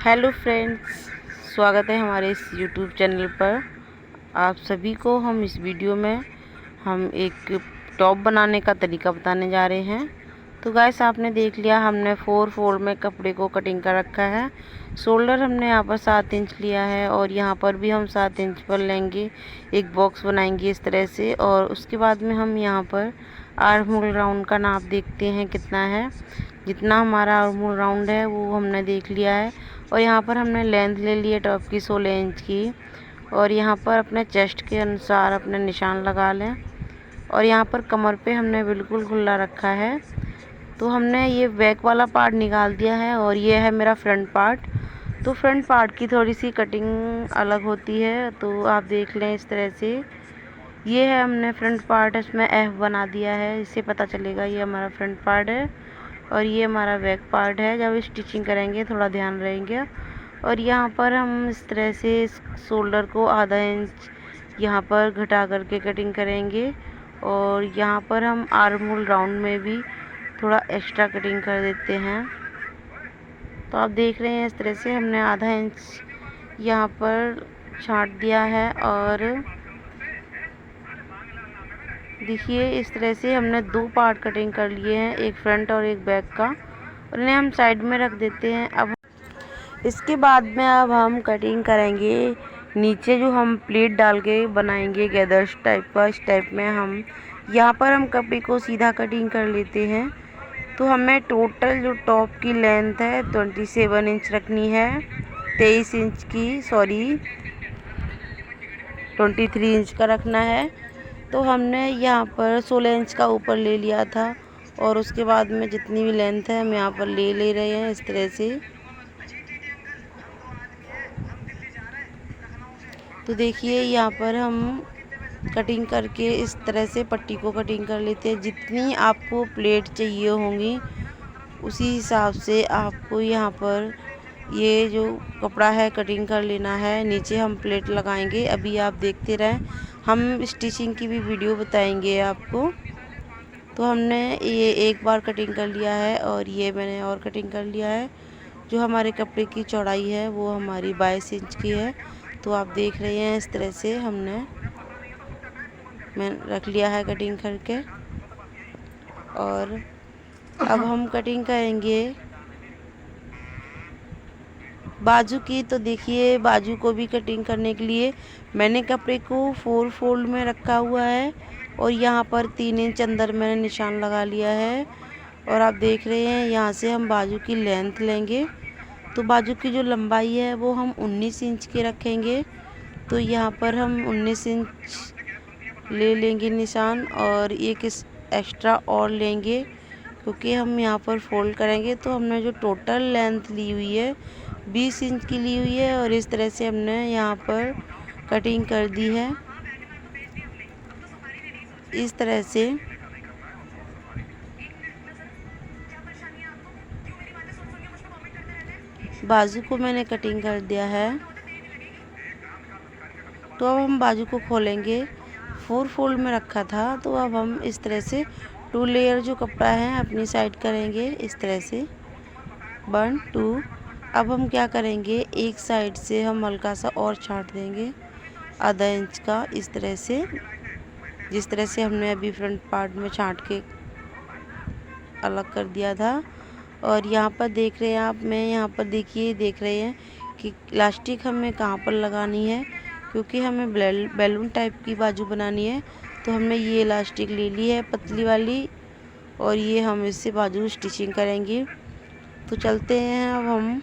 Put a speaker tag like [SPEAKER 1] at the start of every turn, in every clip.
[SPEAKER 1] Hello friends, स्वागत है हमारे इस यूट्यूब चैनल पर। आप सभी को हम इस वीडियो में हम एक टॉप बनाने का तरीका बताने जा रहे हैं। तो गाइस, आपने देख लिया, हमने 4 फोल्ड में कपड़े को कटिंग कर रखा है। शोल्डर हमने यहाँ पर 7 इंच लिया है और यहाँ पर भी हम 7 इंच पर लेंगे। एक बॉक्स बनाएंगे इस तरह से, और उसके बाद में हम यहाँ पर आर्म होल राउंड का नाप देखते हैं कितना है। जितना हमारा आर्म होल राउंड है वो हमने देख लिया है। और यहाँ पर हमने लेंथ ले ली है टॉप की 16 इंच की। और यहाँ पर अपने चेस्ट के अनुसार अपने निशान लगा लें। और यहाँ पर कमर पे हमने बिल्कुल खुला रखा है। तो हमने ये बैक वाला पार्ट निकाल दिया है और ये है मेरा फ्रंट पार्ट। तो फ्रंट पार्ट की थोड़ी सी कटिंग अलग होती है, तो आप देख लें इस तरह से। ये है हमने फ्रंट पार्ट, इसमें एफ बना दिया है, इससे पता चलेगा ये हमारा फ्रंट पार्ट है। और ये हमारा बैक पार्ट है। जब स्टिचिंग करेंगे थोड़ा ध्यान रहेंगे। और यहाँ पर हम इस तरह से शोल्डर को आधा इंच यहाँ पर घटा करके कटिंग करेंगे। और यहाँ पर हम आर्म होल राउंड में भी थोड़ा एक्स्ट्रा कटिंग कर देते हैं। तो आप देख रहे हैं इस तरह से हमने आधा इंच यहाँ पर छांट दिया है। और देखिए इस तरह से हमने 2 पार्ट कटिंग कर लिए हैं, एक फ्रंट और एक बैक का, और इन्हें हम साइड में रख देते हैं। अब इसके बाद में अब हम कटिंग करेंगे नीचे, जो हम प्लेट डाल के बनाएंगे गैदर्स टाइप का। इस टाइप में हम यहाँ पर हम कपड़े को सीधा कटिंग कर लेते हैं। तो हमें टोटल जो टॉप की लेंथ है 27 इंच रखनी है। 23 इंच की, सॉरी 23 इंच का रखना है। तो हमने यहाँ पर 16 इंच का ऊपर ले लिया था, और उसके बाद में जितनी भी लेंथ है हम यहाँ पर ले रहे हैं इस तरह से। तो देखिए यहाँ पर हम कटिंग करके इस तरह से पट्टी को कटिंग कर लेते हैं। जितनी आपको प्लेट चाहिए होंगी उसी हिसाब से आपको यहाँ पर ये जो कपड़ा है कटिंग कर लेना है। नीचे हम प्लेट लगाएंगे, अभी आप देखते रहें, हम स्टिचिंग की भी वीडियो बताएंगे आपको। तो हमने ये एक बार कटिंग कर लिया है, और ये मैंने और कटिंग कर लिया है। जो हमारे कपड़े की चौड़ाई है वो हमारी 22 इंच की है। तो आप देख रहे हैं इस तरह से मैं रख लिया है कटिंग करके। और अब हम कटिंग करेंगे बाजू की। तो देखिए बाजू को भी कटिंग करने के लिए मैंने कपड़े को 4 फोल्ड में रखा हुआ है, और यहाँ पर 3 इंच अंदर मैंने निशान लगा लिया है। और आप देख रहे हैं यहाँ से हम बाजू की लेंथ लेंगे। तो बाजू की जो लंबाई है वो हम 19 इंच की रखेंगे। तो यहाँ पर हम 19 इंच ले लेंगे निशान, और एक एक्स्ट्रा और लेंगे क्योंकि हम यहाँ पर फोल्ड करेंगे। तो हमने जो टोटल लेंथ ली हुई है 20 इंच की ली हुई है, और इस तरह से हमने यहाँ पर कटिंग कर दी है इस तरह से। बाजू को मैंने कटिंग कर दिया है। तो अब हम बाजू को खोलेंगे। 4 फोल्ड में रखा था, तो अब हम इस तरह से 2 लेयर जो कपड़ा है अपनी साइड करेंगे इस तरह से 1 2। अब हम क्या करेंगे, एक साइड से हम हल्का सा और छांट देंगे आधा इंच का इस तरह से, जिस तरह से हमने अभी फ्रंट पार्ट में छांट के अलग कर दिया था। और यहाँ पर देख रहे हैं आप, मैं यहाँ पर देखिए देख रहे हैं कि इलास्टिक हमें कहाँ पर लगानी है, क्योंकि हमें बैलून टाइप की बाजू बनानी है। तो हमने ये इलास्टिक ले ली है पतली वाली, और ये हम इससे बाजू स्टिचिंग करेंगे। तो चलते हैं, अब हम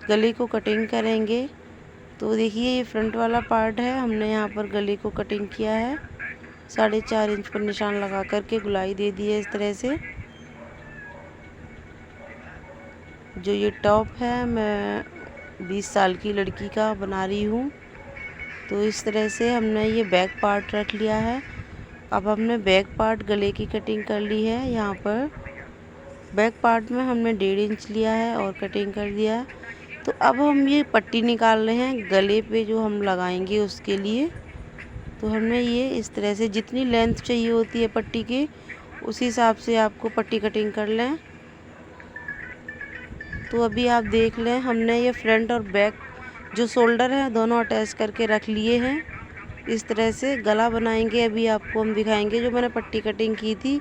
[SPEAKER 1] गले को कटिंग करेंगे। तो देखिए ये फ्रंट वाला पार्ट है, हमने यहाँ पर गले को कटिंग किया है 4.5 इंच पर निशान लगा करके गुलाई दे दी है इस तरह से। जो ये टॉप है मैं 20 साल की लड़की का बना रही हूँ। तो इस तरह से हमने ये बैक पार्ट रख लिया है। अब हमने बैक पार्ट गले की कटिंग कर ली है। यहाँ पर बैक पार्ट में हमने 1.5 इंच लिया है और कटिंग कर दिया है। तो अब हम ये पट्टी निकाल रहे हैं गले पे जो हम लगाएंगे उसके लिए। तो हमने ये इस तरह से जितनी लेंथ चाहिए होती है पट्टी की, उस हिसाब से आपको पट्टी कटिंग कर लें। तो अभी आप देख लें, हमने ये फ्रंट और बैक जो शोल्डर है दोनों अटैच करके रख लिए हैं। इस तरह से गला बनाएंगे। अभी आपको हम दिखाएंगे जो मैंने पट्टी कटिंग की थी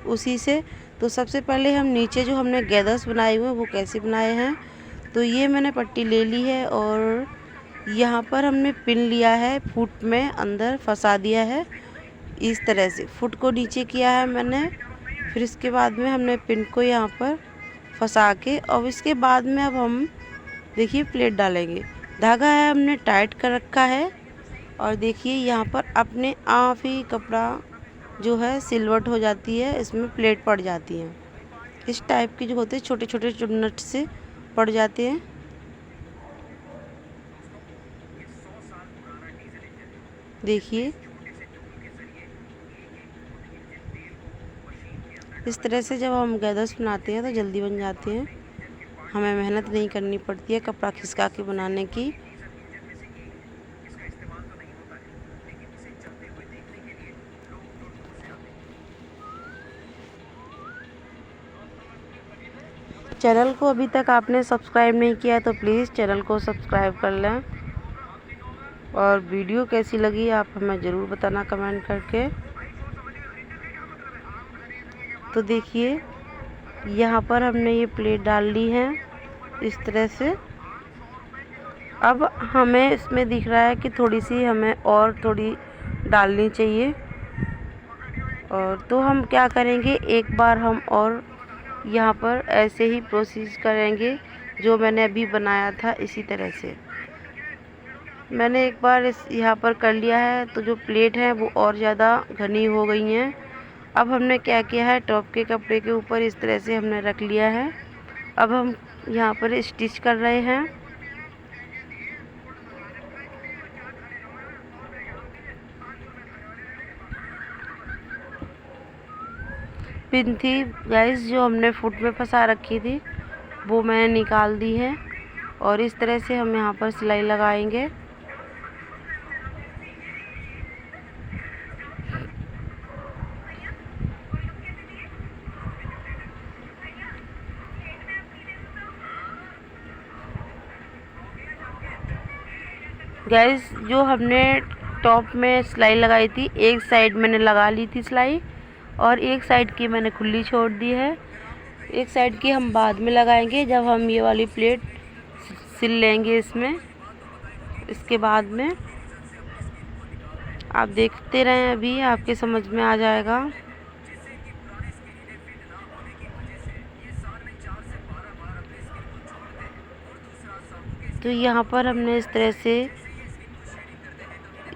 [SPEAKER 1] उसी से। तो सबसे पहले हम नीचे जो हमने गैदर्स बनाए हुए हैं वो कैसे बनाए हैं। तो ये मैंने पट्टी ले ली है और यहाँ पर हमने पिन लिया है, फुट में अंदर फंसा दिया है। इस तरह से फुट को नीचे किया है मैंने। फिर इसके बाद में हमने पिन को यहाँ पर फंसा के, और इसके बाद में अब हम देखिए प्लेट डालेंगे। धागा है हमने टाइट कर रखा है और देखिए यहाँ पर अपने आप ही कपड़ा जो है सिलवट हो जाती है, इसमें प्लेट पड़ जाती है। इस टाइप के जो होते हैं छोटे छोटे नट से पड़ जाते हैं। देखिए इस तरह से जब हम गैदर्स बनाते हैं तो जल्दी बन जाते हैं, हमें मेहनत नहीं करनी पड़ती है कपड़ा खिसका के बनाने की। चैनल को अभी तक आपने सब्सक्राइब नहीं किया है तो प्लीज़ चैनल को सब्सक्राइब कर लें। और वीडियो कैसी लगी आप हमें ज़रूर बताना कमेंट करके। तो देखिए यहाँ पर हमने ये प्लेट डाल ली है इस तरह से। अब हमें इसमें दिख रहा है कि थोड़ी सी हमें और थोड़ी डालनी चाहिए। और तो हम क्या करेंगे, एक बार हम और यहाँ पर ऐसे ही प्रोसेस करेंगे जो मैंने अभी बनाया था। इसी तरह से मैंने एक बार इस यहाँ पर कर लिया है, तो जो प्लेट है वो और ज़्यादा घनी हो गई हैं। अब हमने क्या किया है, टॉप के कपड़े के ऊपर इस तरह से हमने रख लिया है। अब हम यहाँ पर स्टिच कर रहे हैं। पिन थी गाइस जो हमने फुट में फंसा रखी थी वो मैंने निकाल दी है और इस तरह से हम यहाँ पर सिलाई लगाएंगे। गाइस जो हमने टॉप में सिलाई लगाई थी, एक साइड मैंने लगा ली थी सिलाई और एक साइड की मैंने खुली छोड़ दी है। एक साइड की हम बाद में लगाएंगे जब हम ये वाली प्लेट सिल लेंगे इसमें। इसके बाद में आप देखते रहें, अभी आपके समझ में आ जाएगा। तो यहाँ पर हमने इस तरह से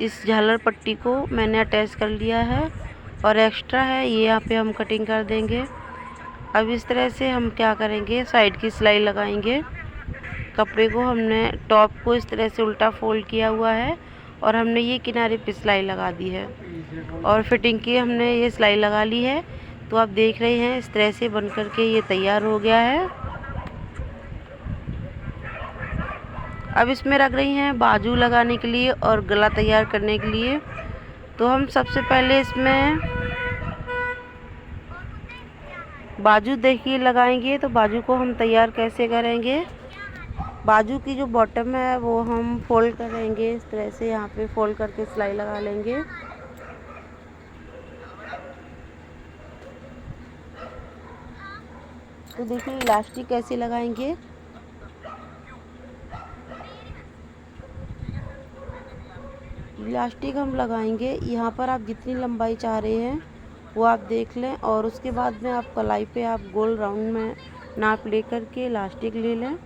[SPEAKER 1] इस झालर पट्टी को मैंने अटैच कर लिया है और एक्स्ट्रा है ये यहाँ पे हम कटिंग कर देंगे। अब इस तरह से हम क्या करेंगे, साइड की सिलाई लगाएंगे। कपड़े को हमने टॉप को इस तरह से उल्टा फोल्ड किया हुआ है और हमने ये किनारे पे सिलाई लगा दी है और फिटिंग की हमने ये सिलाई लगा ली है। तो आप देख रहे हैं इस तरह से बन कर के ये तैयार हो गया है। अब इसमें रख रही हैं बाजू लगाने के लिए और गला तैयार करने के लिए। तो हम सबसे पहले इसमें बाजू देखिए लगाएंगे। तो बाजू को हम तैयार कैसे करेंगे, बाजू की जो बॉटम है वो हम फोल्ड करेंगे इस तरह से, यहाँ पे फोल्ड करके सिलाई लगा लेंगे। तो देखिए इलास्टिक कैसे लगाएंगे। इलास्टिक हम लगाएंगे यहाँ पर, आप जितनी लंबाई चाह रहे हैं वो आप देख लें और उसके बाद में आप कलाई पे आप गोल राउंड में नाप ले कर के इलास्टिक ले लें।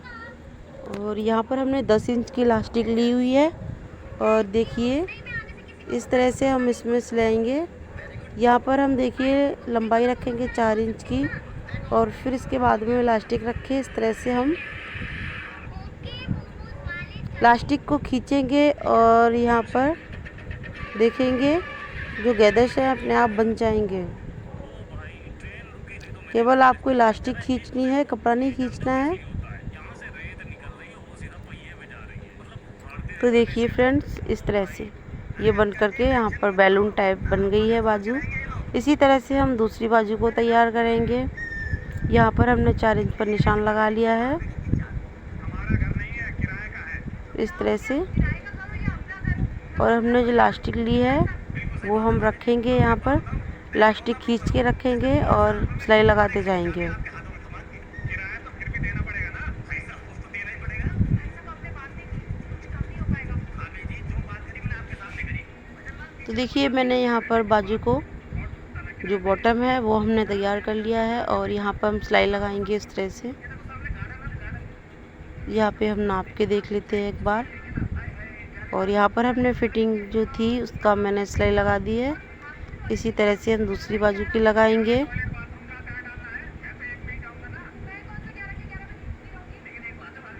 [SPEAKER 1] और यहाँ पर हमने 10 इंच की इलास्टिक ली हुई है और देखिए इस तरह से हम इसमें सिलाएंगे। यहाँ पर हम देखिए लंबाई रखेंगे 4 इंच की और फिर इसके बाद में इलास्टिक रखें। इस तरह से हम इलास्टिक को खींचेंगे और यहाँ पर देखेंगे जो गैदर्स हैं अपने आप बन जाएंगे। केवल आपको इलास्टिक खींचनी है, कपड़ा नहीं खींचना है। तो देखिए फ्रेंड्स इस तरह से ये बन करके यहाँ पर बैलून टाइप बन गई है बाजू। इसी तरह से हम दूसरी बाजू को तैयार करेंगे। यहाँ पर हमने 4 इंच पर निशान लगा लिया है इस तरह से। और हमने जो लास्टिक ली है वो हम रखेंगे यहाँ पर, लास्टिक खींच के रखेंगे और सिलाई लगाते जाएंगे। तो देखिए मैंने यहाँ पर बाजू को जो बॉटम है वो हमने तैयार कर लिया है और यहाँ पर हम सिलाई लगाएंगे इस तरह से। यहाँ पे हम नाप के देख लेते हैं एक बार। और यहाँ पर हमने फिटिंग जो थी उसका मैंने सिलाई लगा दी है। इसी तरह से हम दूसरी बाजू की लगाएंगे।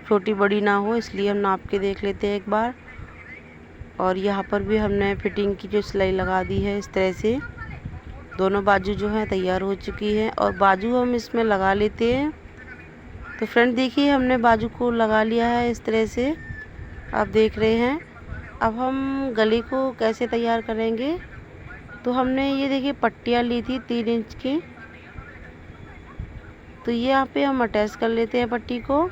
[SPEAKER 1] छोटी बड़ी ना हो इसलिए हम नाप के देख लेते हैं एक बार। और यहाँ पर भी हमने फिटिंग की जो सिलाई लगा दी है इस तरह से। दोनों बाजू जो है तैयार हो चुकी है और बाजू हम इसमें लगा लेते हैं। तो फ्रेंड देखिए हमने बाजू को लगा लिया है इस तरह से, आप देख रहे हैं। अब हम गले को कैसे तैयार करेंगे, तो हमने ये देखिए पट्टियाँ ली थी 3 इंच की, तो ये यहाँ पे हम अटैच कर लेते हैं पट्टी को।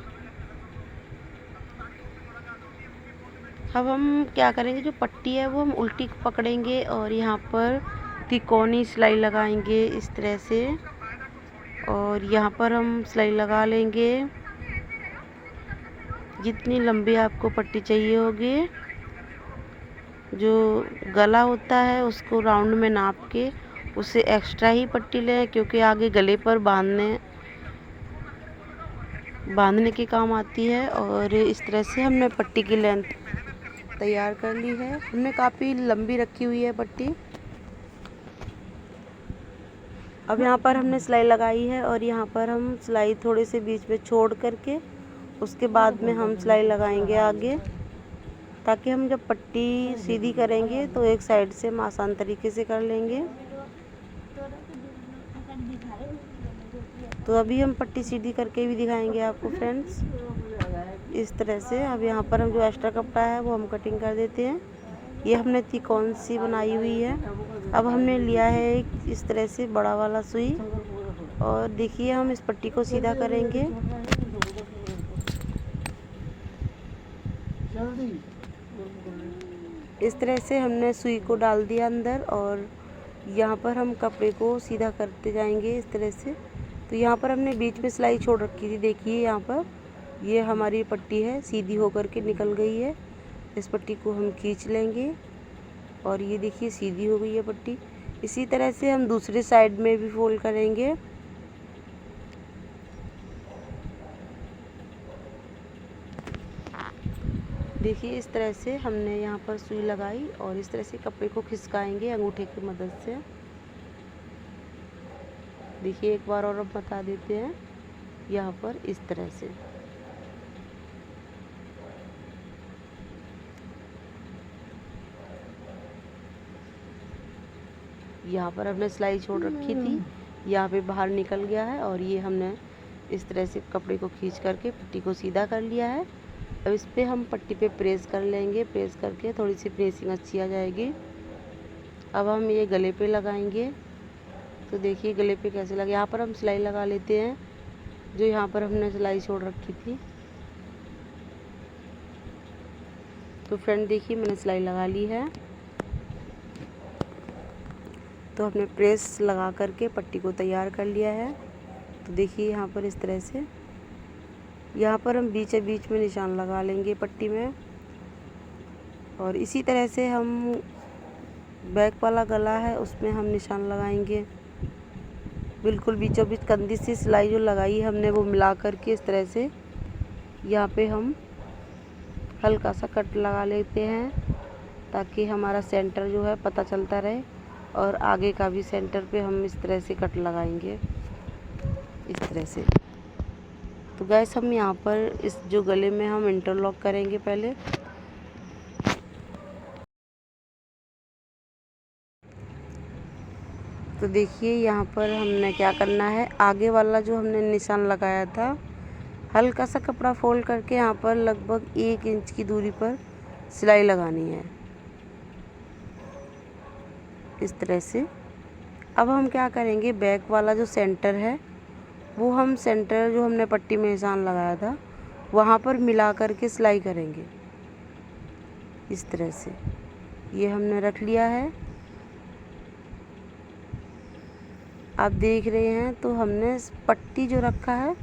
[SPEAKER 1] अब हम क्या करेंगे, जो पट्टी है वो हम उल्टी पकड़ेंगे और यहाँ पर तिकोनी सिलाई लगाएंगे इस तरह से। और यहाँ पर हम सिलाई लगा लेंगे जितनी लंबी आपको पट्टी चाहिए होगी। जो गला होता है उसको राउंड में नाप के उससे एक्स्ट्रा ही पट्टी लें, क्योंकि आगे गले पर बांधने के काम आती है। और इस तरह से हमने पट्टी की लेंथ तैयार कर ली है। हमने काफ़ी लंबी रखी हुई है पट्टी। अब यहाँ पर हमने सिलाई लगाई है और यहाँ पर हम सिलाई थोड़े से बीच में छोड़ करके उसके बाद में हम सिलाई लगाएंगे आगे, ताकि हम जब पट्टी सीधी करेंगे तो एक साइड से हम आसान तरीके से कर लेंगे। तो अभी हम पट्टी सीधी करके भी दिखाएंगे आपको फ्रेंड्स इस तरह से। अब यहाँ पर हम जो एक्स्ट्रा कपड़ा है वो हम कटिंग कर देते हैं। ये हमने तिकोन सी बनाई हुई है। अब हमने लिया है एक इस तरह से बड़ा वाला सुई और देखिए हम इस पट्टी को सीधा करेंगे। इस तरह से हमने सुई को डाल दिया अंदर और यहाँ पर हम कपड़े को सीधा करते जाएंगे इस तरह से। तो यहाँ पर हमने बीच में सिलाई छोड़ रखी थी, देखिए यहाँ पर ये हमारी पट्टी है सीधी होकर के निकल गई है। इस पट्टी को हम खींच लेंगे और ये देखिए सीधी हो गई है पट्टी। इसी तरह से हम दूसरे साइड में भी फोल्ड करेंगे। देखिए इस तरह से हमने यहाँ पर सुई लगाई और इस तरह से कपड़े को खिसकाएंगे अंगूठे की मदद से। देखिए एक बार और अब बता देते हैं, यहाँ पर इस तरह से। यहाँ पर हमने सिलाई छोड़ रखी थी, यहाँ पे बाहर निकल गया है और ये हमने इस तरह से कपड़े को खींच करके पट्टी को सीधा कर लिया है। अब इस पे हम पट्टी पे प्रेस कर लेंगे, प्रेस करके थोड़ी सी प्रेसिंग अच्छी आ जाएगी। अब हम ये गले पे लगाएंगे। तो देखिए गले पे कैसे लगे। यहाँ पर हम सिलाई लगा लेते हैं, जो यहाँ पर हमने सिलाई छोड़ रखी थी। तो फ्रेंड देखिए मैंने सिलाई लगा ली है। तो हमने प्रेस लगा करके पट्टी को तैयार कर लिया है। तो देखिए यहाँ पर इस तरह से, यहाँ पर हम बीच बीच में निशान लगा लेंगे पट्टी में। और इसी तरह से हम बैक वाला गला है उसमें हम निशान लगाएंगे। बिल्कुल बीचों बीच कंधी से सिलाई जो लगाई हमने वो मिला करके इस तरह से यहाँ पे हम हल्का सा कट लगा लेते हैं, ताकि हमारा सेंटर जो है पता चलता रहे। और आगे का भी सेंटर पे हम इस तरह से कट लगाएंगे इस तरह से। तो गैस हम यहाँ पर इस जो गले में हम इंटरलॉक करेंगे पहले। तो देखिए यहाँ पर हमने क्या करना है, आगे वाला जो हमने निशान लगाया था हल्का सा कपड़ा फोल्ड करके यहाँ पर लगभग 1 इंच की दूरी पर सिलाई लगानी है इस तरह से। अब हम क्या करेंगे, बैक वाला जो सेंटर है वो हम सेंटर जो हमने पट्टी में निशान लगाया था वहाँ पर मिला करके सिलाई करेंगे। इस तरह से ये हमने रख लिया है। आप देख रहे हैं तो हमने पट्टी जो रखा है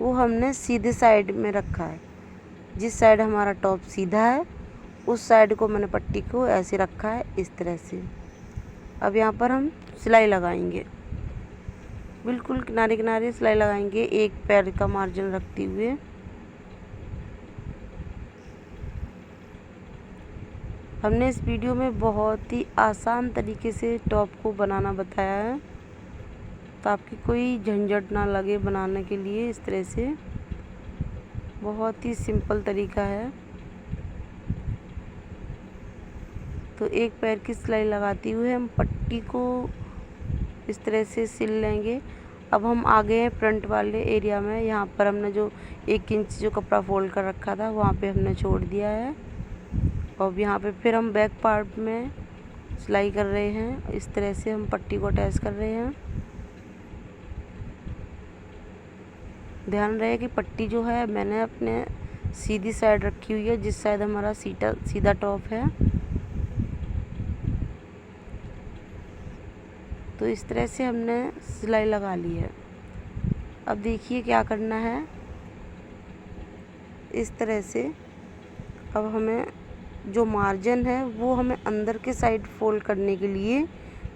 [SPEAKER 1] वो हमने सीधे साइड में रखा है। जिस साइड हमारा टॉप सीधा है उस साइड को मैंने पट्टी को ऐसे रखा है, इस तरह से। अब यहाँ पर हम सिलाई लगाएंगे, बिल्कुल किनारे किनारे सिलाई लगाएंगे, एक पैर का मार्जिन रखते हुए। हमने इस वीडियो में बहुत ही आसान तरीके से टॉप को बनाना बताया है, तो आपकी कोई झंझट ना लगे बनाने के लिए। इस तरह से बहुत ही सिंपल तरीका है। तो एक पैर की सिलाई लगाते हुए हम पट्टी को इस तरह से सिल लेंगे। अब हम आ गए हैं फ्रंट वाले एरिया में। यहाँ पर हमने जो 1 इंच जो कपड़ा फोल्ड कर रखा था वहाँ पे हमने छोड़ दिया है। और यहाँ पे फिर हम बैक पार्ट में सिलाई कर रहे हैं। इस तरह से हम पट्टी को अटैच कर रहे हैं। ध्यान रहे कि पट्टी जो है मैंने अपने सीधी साइड रखी हुई है, जिस साइड हमारा सीधा टॉप है। तो इस तरह से हमने सिलाई लगा ली है। अब देखिए क्या करना है। इस तरह से अब हमें जो मार्जिन है वो हमें अंदर के साइड फोल्ड करने के लिए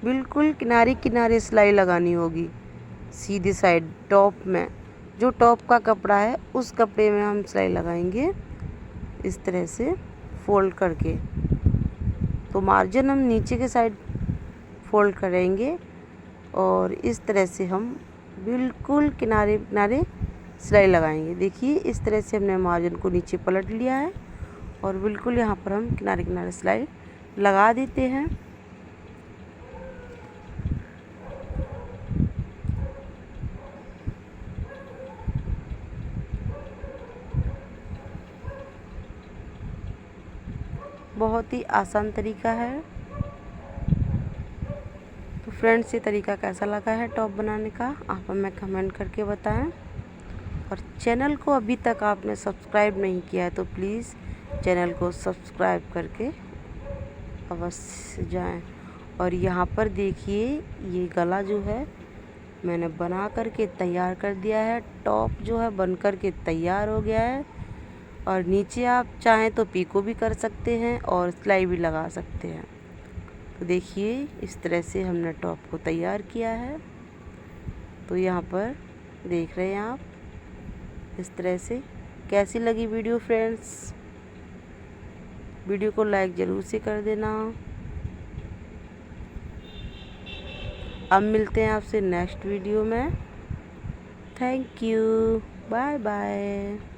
[SPEAKER 1] बिल्कुल किनारे किनारे सिलाई लगानी होगी। सीधी साइड टॉप में जो टॉप का कपड़ा है उस कपड़े में हम सिलाई लगाएंगे, इस तरह से फोल्ड करके। तो मार्जिन हम नीचे के साइड फोल्ड करेंगे और इस तरह से हम बिल्कुल किनारे किनारे सिलाई लगाएंगे। देखिए इस तरह से हमने मार्जिन को नीचे पलट लिया है और बिल्कुल यहाँ पर हम किनारे किनारे सिलाई लगा देते हैं। बहुत ही आसान तरीका है। तो फ्रेंड्स, ये तरीका कैसा लगा है टॉप बनाने का, आप हमें कमेंट करके बताएं। और चैनल को अभी तक आपने सब्सक्राइब नहीं किया है तो प्लीज़ चैनल को सब्सक्राइब करके अवश्य जाएं। और यहाँ पर देखिए ये गला जो है मैंने बना करके तैयार कर दिया है। टॉप जो है बन कर के तैयार हो गया है। और नीचे आप चाहें तो पीको भी कर सकते हैं और सिलाई भी लगा सकते हैं। तो देखिए इस तरह से हमने टॉप को तैयार किया है। तो यहाँ पर देख रहे हैं आप इस तरह से। कैसी लगी वीडियो फ्रेंड्स? वीडियो को लाइक ज़रूर से कर देना। अब मिलते हैं आपसे नेक्स्ट वीडियो में। Thank you, bye bye.